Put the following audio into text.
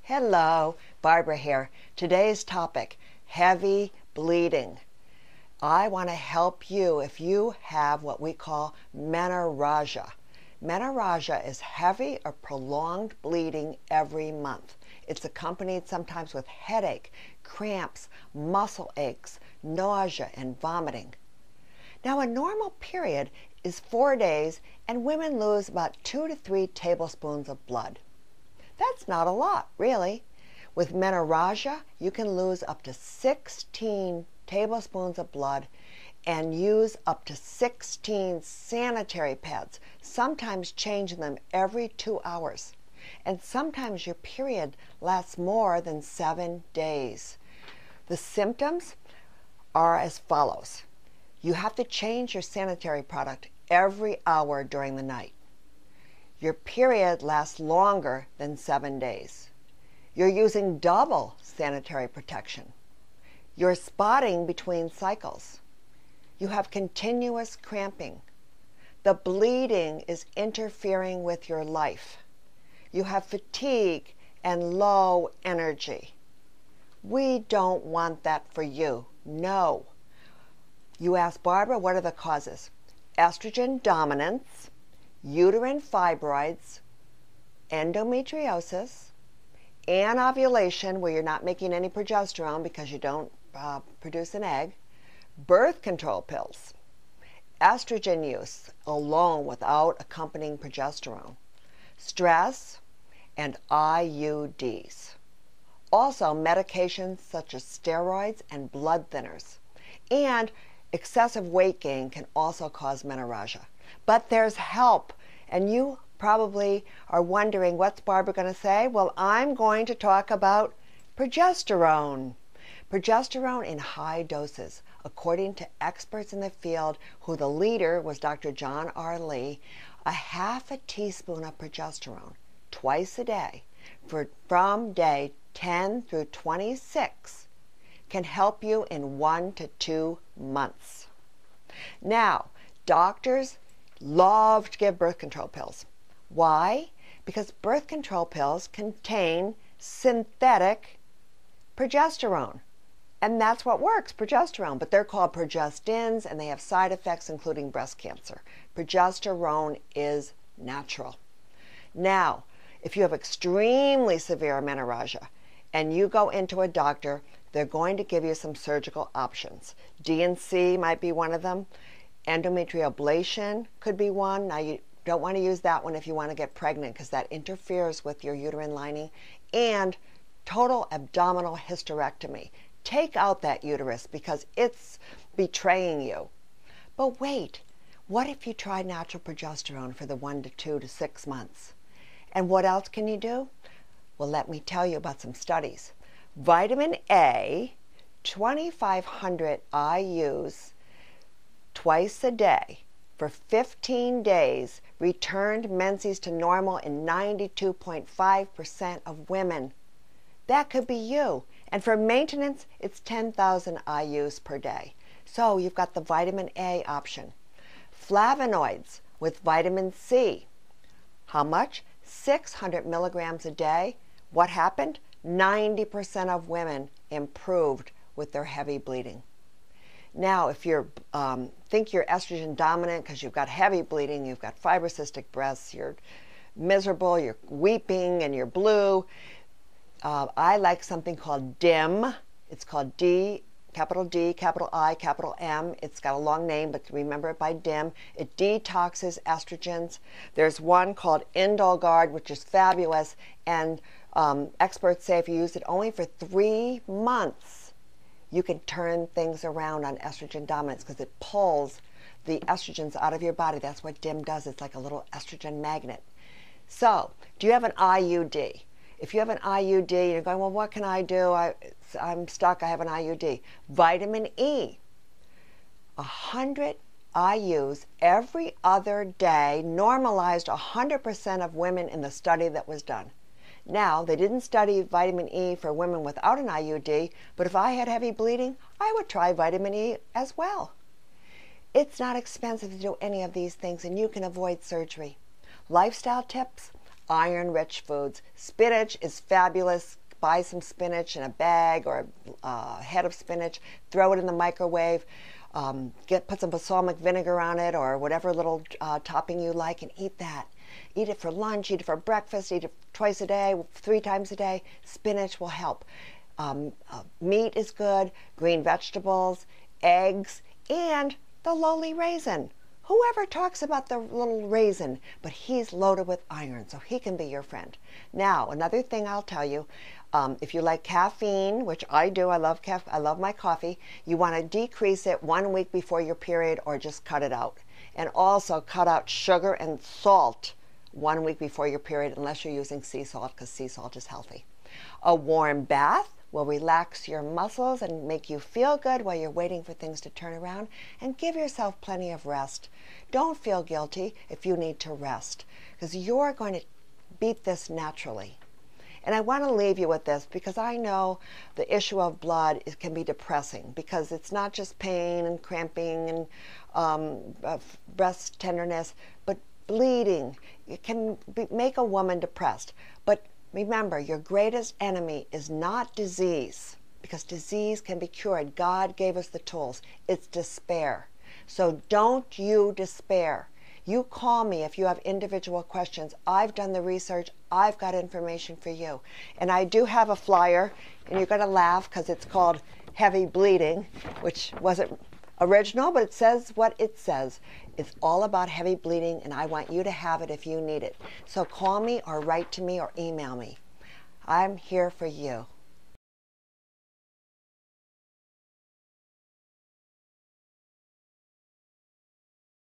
Hello, Barbara here. Today's topic, heavy bleeding. I want to help you if you have what we call menorrhagia. Menorrhagia is heavy or prolonged bleeding every month. It's accompanied sometimes with headache, cramps, muscle aches, nausea, and vomiting. Now, a normal period is 4 days, and women lose about 2 to 3 tablespoons of blood. That's not a lot, really. With menorrhagia, you can lose up to 16 tablespoons of blood and use up to 16 sanitary pads, sometimes changing them every 2 hours. And sometimes your period lasts more than 7 days. The symptoms are as follows. You have to change your sanitary product every hour during the night. Your period lasts longer than 7 days. You're using double sanitary protection. You're spotting between cycles. You have continuous cramping. The bleeding is interfering with your life. You have fatigue and low energy. We don't want that for you. No. You ask, Barbara, what are the causes? Estrogen dominance, uterine fibroids, endometriosis, anovulation, where you're not making any progesterone because you don't produce an egg, birth control pills, estrogen use alone without accompanying progesterone, stress, and IUDs. Also, medications such as steroids and blood thinners. And excessive weight gain can also cause menorrhagia. But there's help, and you probably are wondering, what's Barbara going to say? Well, I'm going to talk about progesterone. Progesterone in high doses, according to experts in the field, who the leader was Dr. John R. Lee, a half a teaspoon of progesterone twice a day from day 10 through 26 can help you in 1 to 2 months. Now, doctors love to give birth control pills. Why? Because birth control pills contain synthetic progesterone. And that's what works, progesterone. But they're called progestins, and they have side effects, including breast cancer. Progesterone is natural. Now, if you have extremely severe menorrhagia and you go into a doctor, they're going to give you some surgical options. D&C might be one of them. Endometrial ablation could be one. Now, you don't want to use that one if you want to get pregnant because that interferes with your uterine lining. And total abdominal hysterectomy. Take out that uterus because it's betraying you. But wait, what if you try natural progesterone for the 1 to 2 to 6 months? And what else can you do? Well, let me tell you about some studies. Vitamin A, 2,500 IUs twice a day for 15 days returned menses to normal in 92.5% of women. That could be you. And for maintenance, it's 10,000 IUs per day. So you've got the vitamin A option. Flavonoids with vitamin C. How much? 600 milligrams a day. What happened? 90% of women improved with their heavy bleeding. Now, if you think you're estrogen dominant because you've got heavy bleeding, you've got fibrocystic breasts, you're miserable, you're weeping, and you're blue, I like something called DIM. It's called D, capital I, capital M. It's got a long name, but remember it by DIM. It detoxes estrogens. There's one called Indolgard, which is fabulous, and experts say if you use it only for 3 months, you can turn things around on estrogen dominance because it pulls the estrogens out of your body. That's what DIM does. It's like a little estrogen magnet. So, do you have an IUD? If you have an IUD, you're going, well, what can I do? I'm stuck. I have an IUD. Vitamin E. 100 IUs every other day normalized 100% of women in the study that was done. Now, they didn't study vitamin E for women without an IUD, but if I had heavy bleeding, I would try vitamin E as well. It's not expensive to do any of these things, and you can avoid surgery. Lifestyle tips, iron-rich foods. Spinach is fabulous. Buy some spinach in a bag or a head of spinach, throw it in the microwave, put some balsamic vinegar on it or whatever little topping you like, and eat that. Eat it for lunch, eat it for breakfast, eat it twice a day, 3 times a day. Spinach will help. Meat is good, green vegetables, eggs, and the lowly raisin. Whoever talks about the little raisin, but he's loaded with iron, so he can be your friend. Now, another thing I'll tell you, if you like caffeine, which I do, I love my coffee, you want to decrease it 1 week before your period or just cut it out. And also cut out sugar and salt 1 week before your period, unless you're using sea salt, because sea salt is healthy. A warm bath will relax your muscles and make you feel good while you're waiting for things to turn around, and give yourself plenty of rest. Don't feel guilty if you need to rest, because you're going to beat this naturally. And I want to leave you with this, because I know the issue of blood can be depressing, because it's not just pain and cramping and breast tenderness, but bleeding. It can make a woman depressed. But remember, your greatest enemy is not disease, because disease can be cured. God gave us the tools. It's despair. So don't you despair. You call me if you have individual questions. I've done the research. I've got information for you. And I do have a flyer, and you're going to laugh because it's called Heavy Bleeding, which wasn't original, but it says what it says. It's all about heavy bleeding, and I want you to have it if you need it. So call me or write to me or email me. I'm here for you.